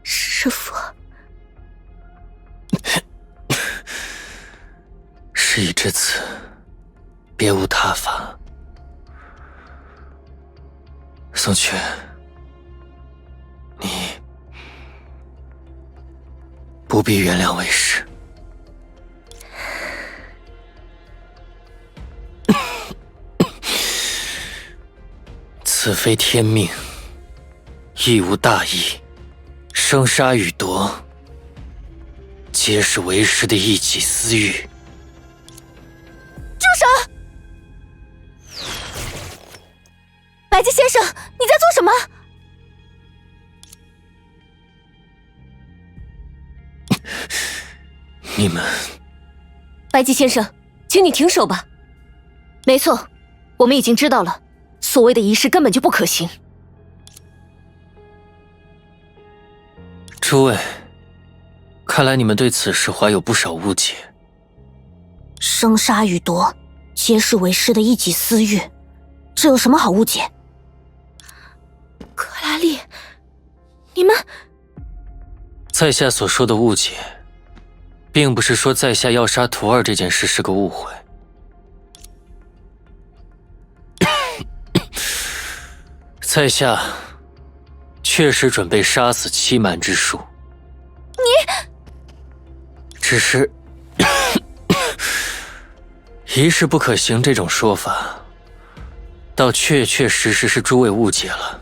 师父，事已至此，别无他法。宋雀，你不必原谅为师。此非天命，亦无大义，生杀予夺，皆是为师的一己私欲。住手！白姬先生，你在做什么？你们……白姬先生，请你停手吧。没错，我们已经知道了，所谓的仪式根本就不可行。诸位，看来你们对此事怀有不少误解。生杀予夺，皆是为师的一己私欲，这有什么好误解？克拉丽，你们……在下所说的误解，并不是说在下要杀徒儿这件事是个误会。在下确实准备杀死欺瞒之术，只是仪式不可行这种说法，倒确确实实是诸位误解了。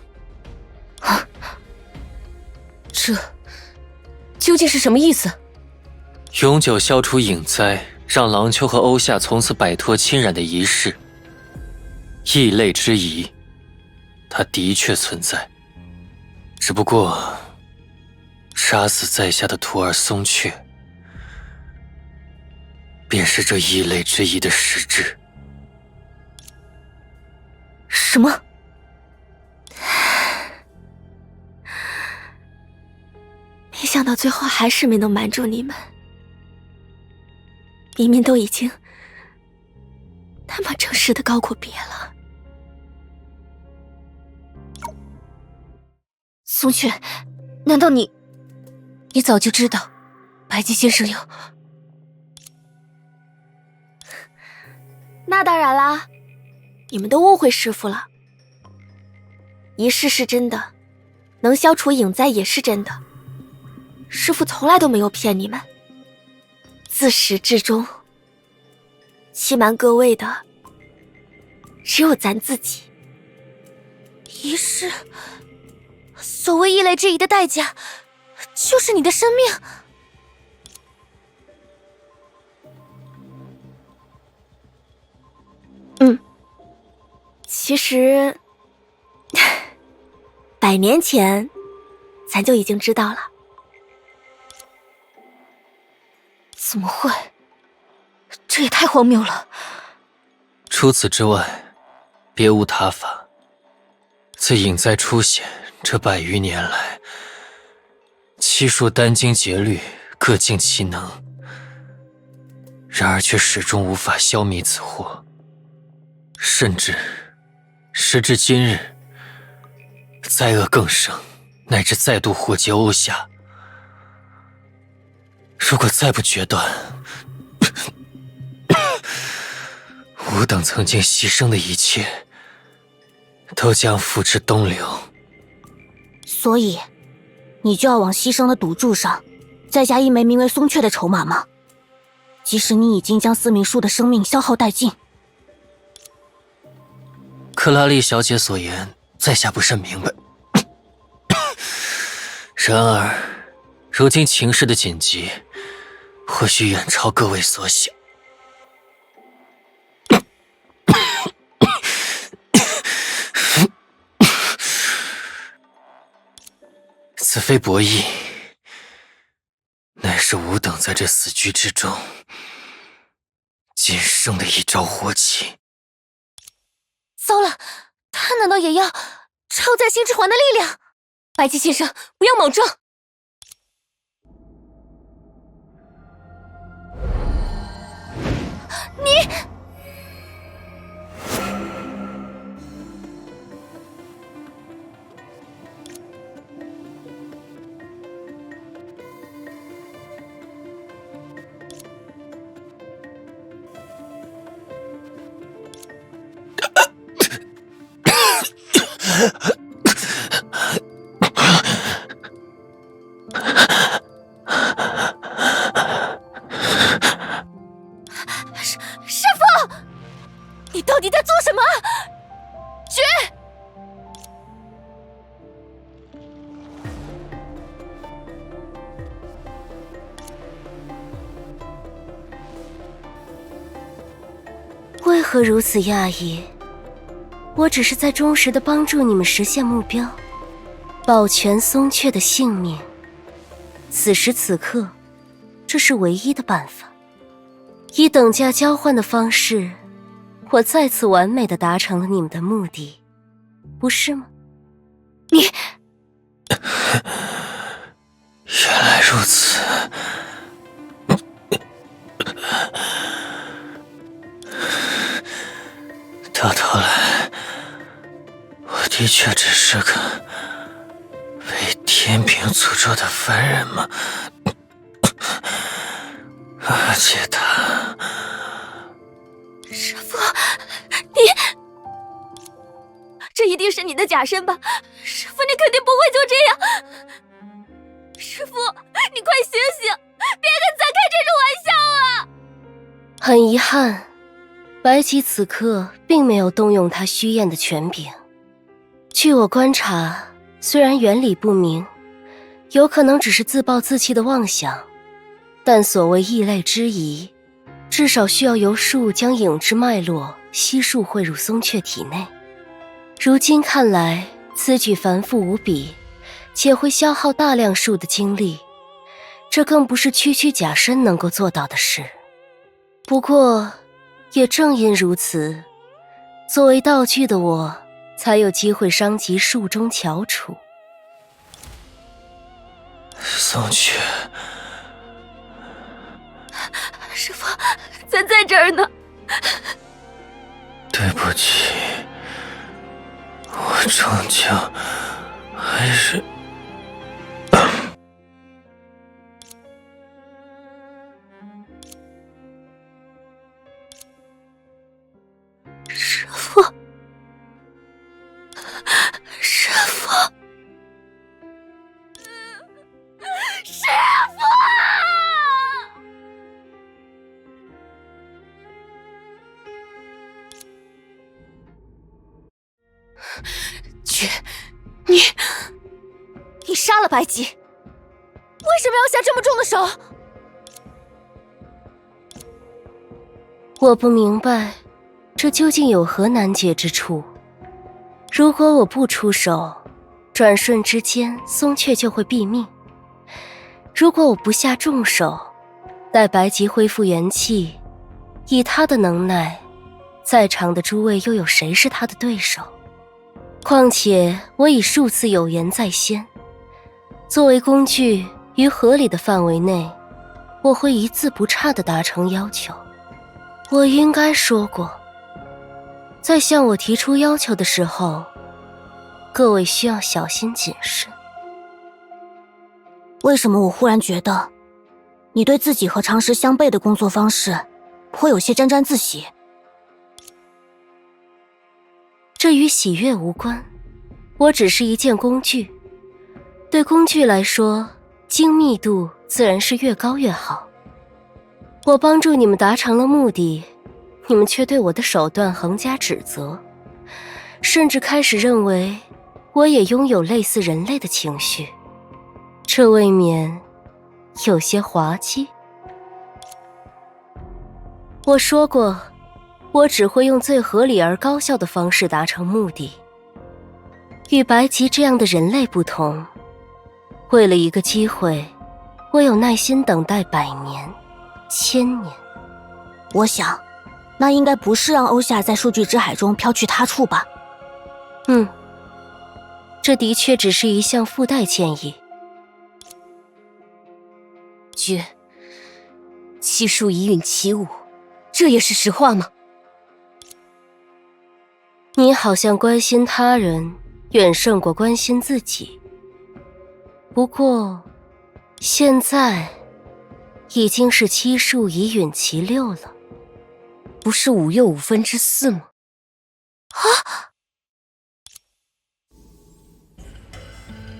这究竟是什么意思？永久消除影灾，让郎秋和欧夏从此摆脱侵染的仪式，异类之疑，它的确存在。只不过，杀死在下的徒儿松雀，便是这异类之疑的实质。什么？没想到最后还是没能瞒住你们，明明都已经那么正式的告过别了。松雀，难道你早就知道白姬先生要……那当然啦，你们都误会师父了。仪式是真的，能消除影灾也是真的，师父从来都没有骗你们。自始至终，欺瞒各位的只有咱自己。仪式，所谓异类之疑的代价，就是你的生命。其实100年前咱就已经知道了。怎么会？这也太荒谬了。除此之外，别无他法。自影灾出现这100余年来，七术殚精竭虑，各尽其能，然而却始终无法消弭此祸，甚至时至今日，灾厄更盛，乃至再度祸及欧夏。如果再不决断，吾等曾经牺牲的一切，都将付之东流。所以，你就要往牺牲的赌注上，再加一枚名为松雀的筹码吗？即使你已经将思明术的生命消耗殆尽。克拉丽小姐所言，在下不甚明白。然而，如今情势的紧急，或许远超各位所想。此非博弈，乃是吾等在这死局之中仅剩的一招活棋。糟了，他难道也要超载星之环的力量？白姬先生，不要莽撞！你……师父，你到底在做什么？绝！为何如此讶异？我只是在忠实地帮助你们实现目标，保全松雀的性命。此时此刻，这是唯一的办法。以等价交换的方式，我再次完美地达成了你们的目的，不是吗？你原来如此。到头来，我的确只是个被天平诅咒的凡人吗？而且他……师父，你……这一定是你的假身吧？师父，你肯定不会就这样。师父，你快醒醒，别跟咱开这种玩笑啊！很遗憾，白姬此刻并没有动用他虚验的权柄。据我观察，虽然原理不明，有可能只是自暴自弃的妄想，但所谓异类之疑，至少需要由术将影之脉络悉数汇入松雀体内。如今看来，此举繁复无比，且会消耗大量术的精力，这更不是区区假身能够做到的事。不过也正因如此，作为道具的我才有机会伤及术中翘楚。松雀，师父，咱在这儿呢。对不起，我终究还是……师父，师父，师父！绝，你杀了白姬，为什么要下这么重的手？我不明白，这究竟有何难解之处？如果我不出手，转瞬之间松雀就会毙命；如果我不下重手，待白姬恢复元气，以他的能耐，在场的诸位又有谁是他的对手？况且我已数次有言在先，作为工具，于合理的范围内，我会一字不差地达成要求。我应该说过，在向我提出要求的时候，各位需要小心谨慎。为什么我忽然觉得，你对自己和常识相悖的工作方式，颇有些沾沾自喜？这与喜悦无关，我只是一件工具。对工具来说，精密度自然是越高越好。我帮助你们达成了目的，你们却对我的手段横加指责，甚至开始认为我也拥有类似人类的情绪，这未免有些滑稽。我说过，我只会用最合理而高效的方式达成目的。与白吉这样的人类不同，为了一个机会，我有耐心等待100年、1000年。我想，那应该不是让欧夏在数据之海中飘去他处吧？这的确只是一项附带建议。绝，七术一运起舞，这也是实话吗？你好像关心他人远胜过关心自己。不过，现在已经是七术已陨其6了，不是5又4/5吗？啊！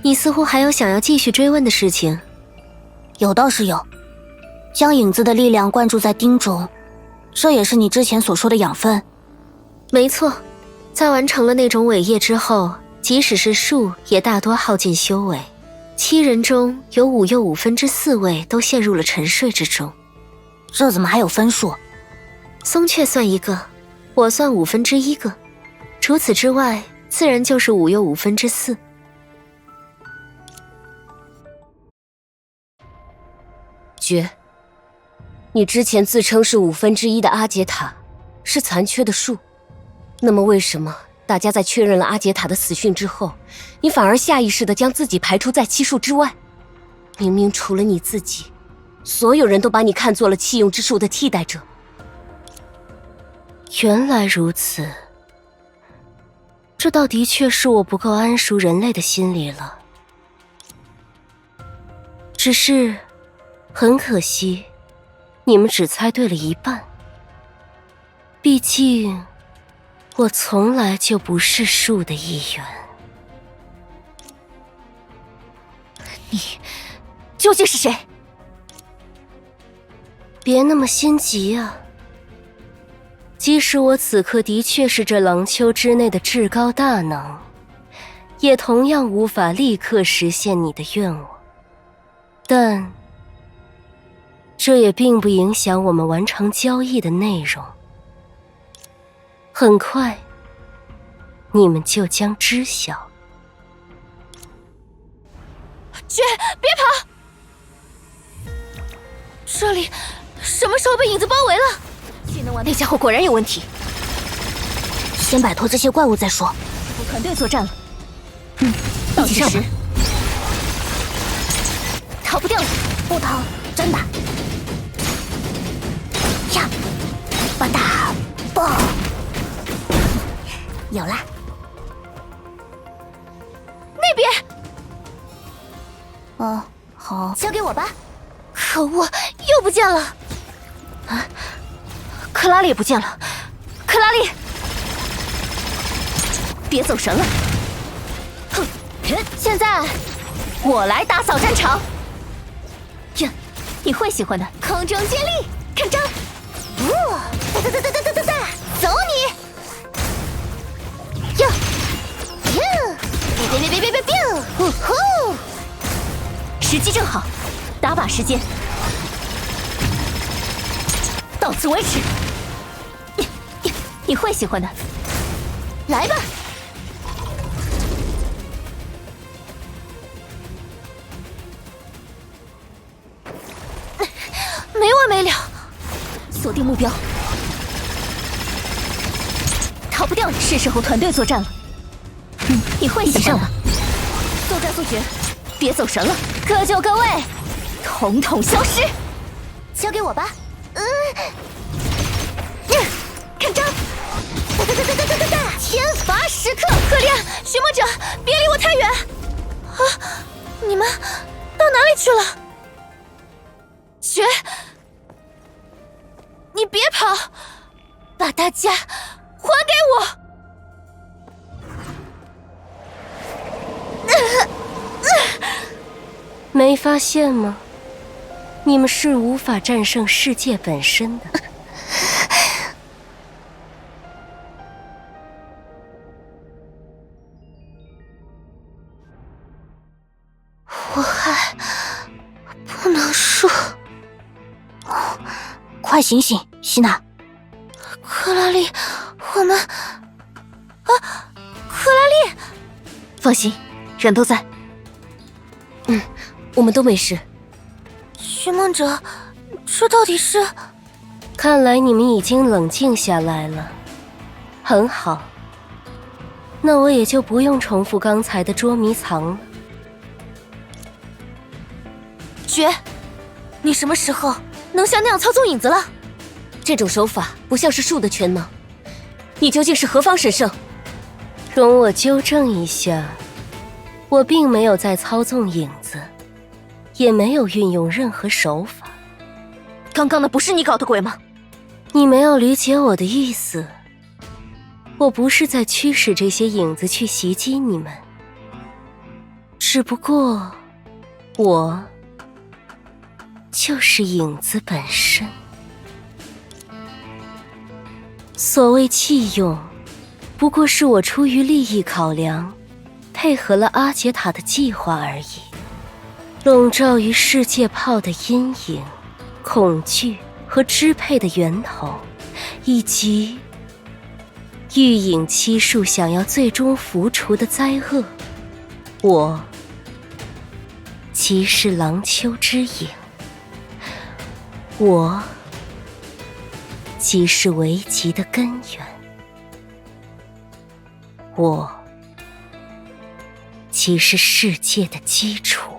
你似乎还有想要继续追问的事情。有倒是有，将影子的力量灌注在丁中，这也是你之前所说的养分。没错，在完成了那种伟业之后，即使是树也大多耗尽修为。7人中有5又4/5位都陷入了沉睡之中。这怎么还有分数？松雀算一个，我算1/5个，除此之外，自然就是5又4/5。绝，你之前自称是1/5的阿杰塔，是残缺的树，那么为什么大家在确认了阿杰塔的死讯之后，你反而下意识地将自己排除在7树之外？明明除了你自己，所有人都把你看作了弃用之术的替代者。原来如此，这倒的确是我不够谙熟人类的心理了。只是很可惜，你们只猜对了一半。毕竟我从来就不是树的一员。你究竟是谁？别那么心急啊。即使我此刻的确是这廊丘之内的至高大能，也同样无法立刻实现你的愿望。但这也并不影响我们完成交易的内容。很快，你们就将知晓。绝，别跑！这里什么时候被影子包围了？那家伙果然有问题。先摆脱这些怪物再说。和团队作战了。倒计时。逃不掉了。不逃，真的。呀，吧嗒，爆！有啦。那边。哦，好。交给我吧。可恶，又不见了！啊，克拉丽也不见了。克拉丽，别走神了。哼，现在我来打扫战场。呀，你会喜欢的。空中接力，看招！哇，哒！走你！哟哟，别！呼呼！时机正好，打靶时间。到此为止。你会喜欢的。来吧。没完没了。锁定目标。逃不掉了，是时候团队作战了。你会喜欢的。速战速决，别走神了。各就各位，统统消失。交给我吧。看招！哒！天罚时刻！可怜，寻梦者，别离我太远！啊，你们到哪里去了？绝，你别跑，把大家还给我！没发现吗？你们是无法战胜世界本身的。我还不能输。快醒醒，希娜！克拉丽，我们……啊，克拉丽！放心，人都在。我们都没事。寻梦者，这到底是……看来你们已经冷静下来了，很好。那我也就不用重复刚才的捉迷藏了。绝，你什么时候能像那样操纵影子了？这种手法不像是树的全能。你究竟是何方神圣？容我纠正一下，我并没有在操纵影子，也没有运用任何手法。刚刚的不是你搞的鬼吗？你没有理解我的意思。我不是在驱使这些影子去袭击你们，只不过，我就是影子本身。所谓弃用，不过是我出于利益考量，配合了阿杰塔的计划而已。笼罩于世界泡的阴影、恐惧和支配的源头，以及玉影七术想要最终浮除的灾厄，我即是廊丘之影，我即是危急的根源，我即是世界的基础。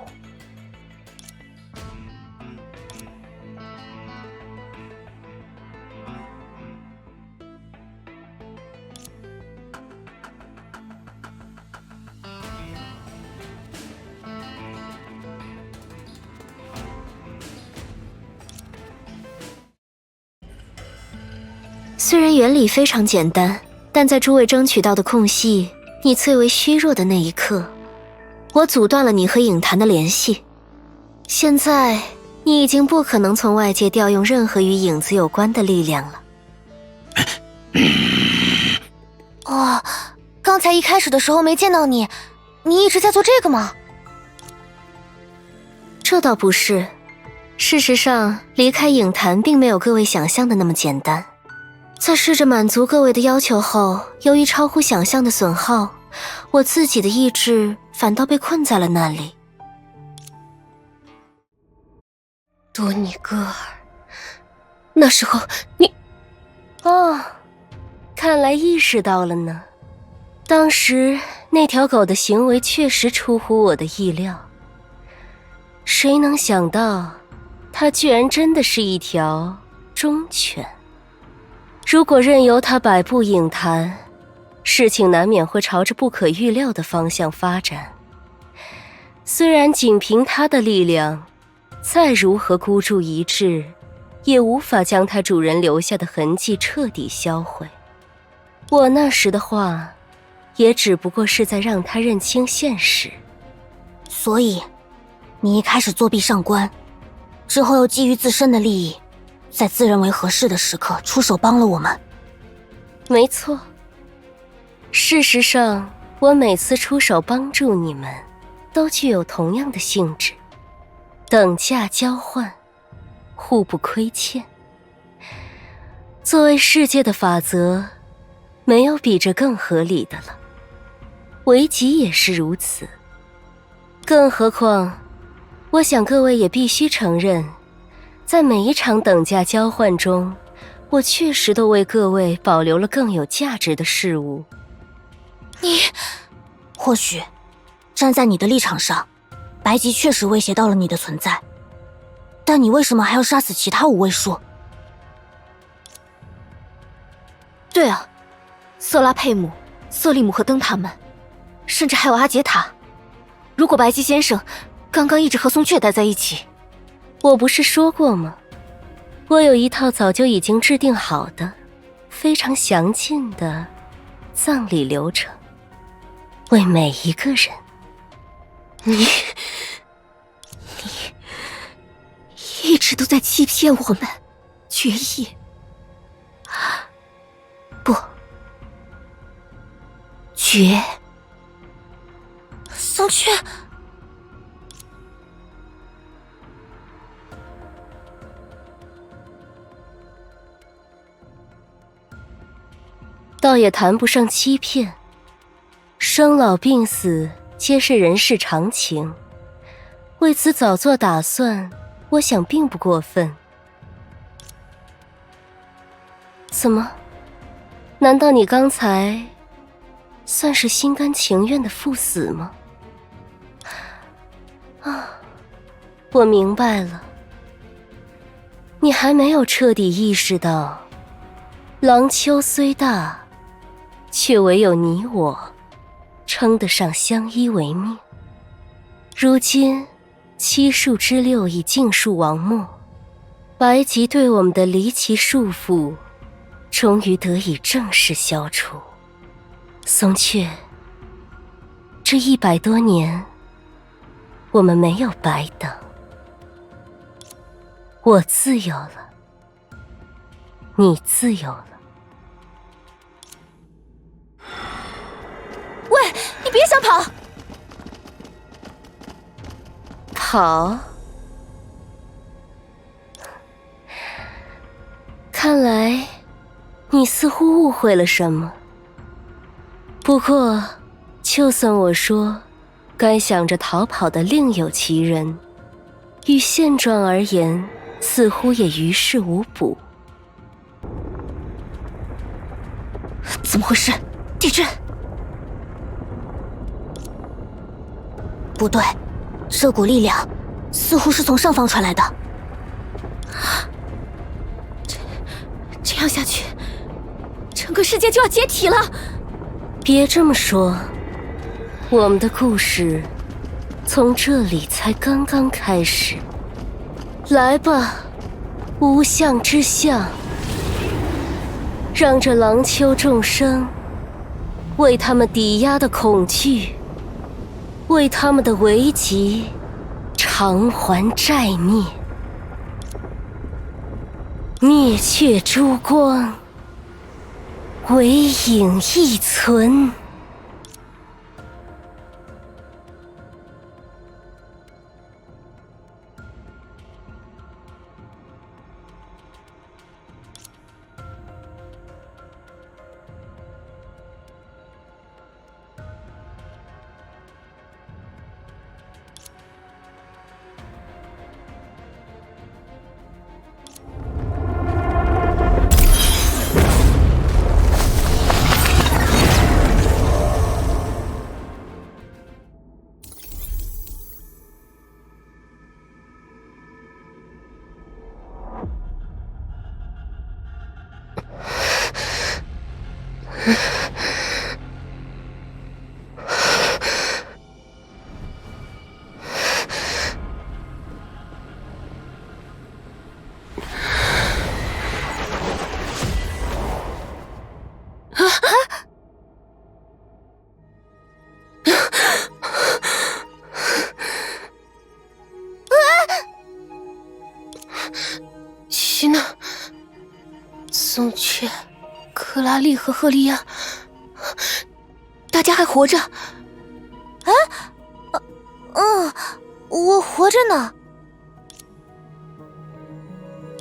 虽然原理非常简单，但在诸位争取到的空隙，你最为虚弱的那一刻，我阻断了你和影坛的联系。现在，你已经不可能从外界调用任何与影子有关的力量了。哦，刚才一开始的时候没见到你，你一直在做这个吗？这倒不是，事实上，离开影坛并没有各位想象的那么简单。在试着满足各位的要求后，由于超乎想象的损耗，我自己的意志反倒被困在了那里。多尼戈尔，那时候你……哦，看来意识到了呢。当时那条狗的行为确实出乎我的意料，谁能想到，它居然真的是一条忠犬。如果任由它摆布影坛，事情难免会朝着不可预料的方向发展。虽然仅凭它的力量，再如何孤注一掷，也无法将它主人留下的痕迹彻底销毁。我那时的话，也只不过是在让它认清现实。所以，你一开始作弊上官，之后又基于自身的利益，在自认为合适的时刻出手帮了我们。没错，事实上，我每次出手帮助你们，都具有同样的性质，等价交换，互不亏欠。作为世界的法则，没有比这更合理的了。危急也是如此。更何况，我想各位也必须承认，在每一场等价交换中，我确实都为各位保留了更有价值的事物。或许，站在你的立场上，白吉确实威胁到了你的存在，但你为什么还要杀死其他五位数？对啊，瑟拉佩姆、瑟利姆和灯塔们，甚至还有阿杰塔。如果白姬先生刚刚一直和松雀待在一起，我不是说过吗？我有一套早就已经制定好的、非常详尽的葬礼流程，为每一个人。你一直都在欺骗我们，决议。不，绝。松雀，倒也谈不上欺骗，生老病死皆是人世常情，为此早做打算，我想并不过分。怎么？难道你刚才算是心甘情愿的赴死吗？啊，我明白了，你还没有彻底意识到，廊丘虽大，却唯有你我称得上相依为命。如今七术之六已尽数亡没，白吉对我们的离奇束缚终于得以正式消除。松雀，这100多年，我们没有白等。我自由了，你自由了。喂，你别想跑！跑？看来你似乎误会了什么。不过，就算我说该想着逃跑的另有其人，与现状而言，似乎也于事无补。怎么回事？地震！不对，这股力量似乎是从上方传来的。这样下去，整个世界就要解体了。别这么说，我们的故事从这里才刚刚开始。来吧，无相之相，让这郎丘众生为他们抵押的恐惧，为他们的危急偿还债孽。灭却诸光，唯影亦存。希娜、宋雀、克拉丽和赫利亚，大家还活着。我活着呢。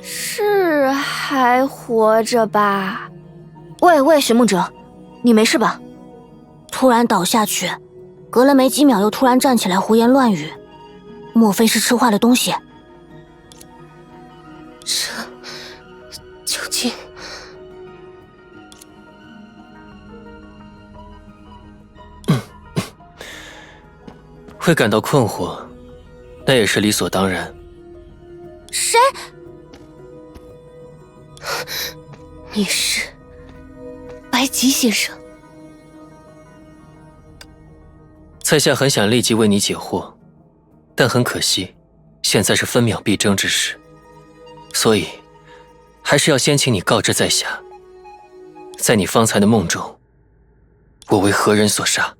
是还活着吧？喂，寻梦者，你没事吧？突然倒下去，隔了没几秒又突然站起来胡言乱语，莫非是吃坏了东西？这究竟……会感到困惑，那也是理所当然。谁？你是白吉先生？在下很想立即为你解惑，但很可惜，现在是分秒必争之时，所以还是要先请你告知在下，在你方才的梦中，我为何人所杀？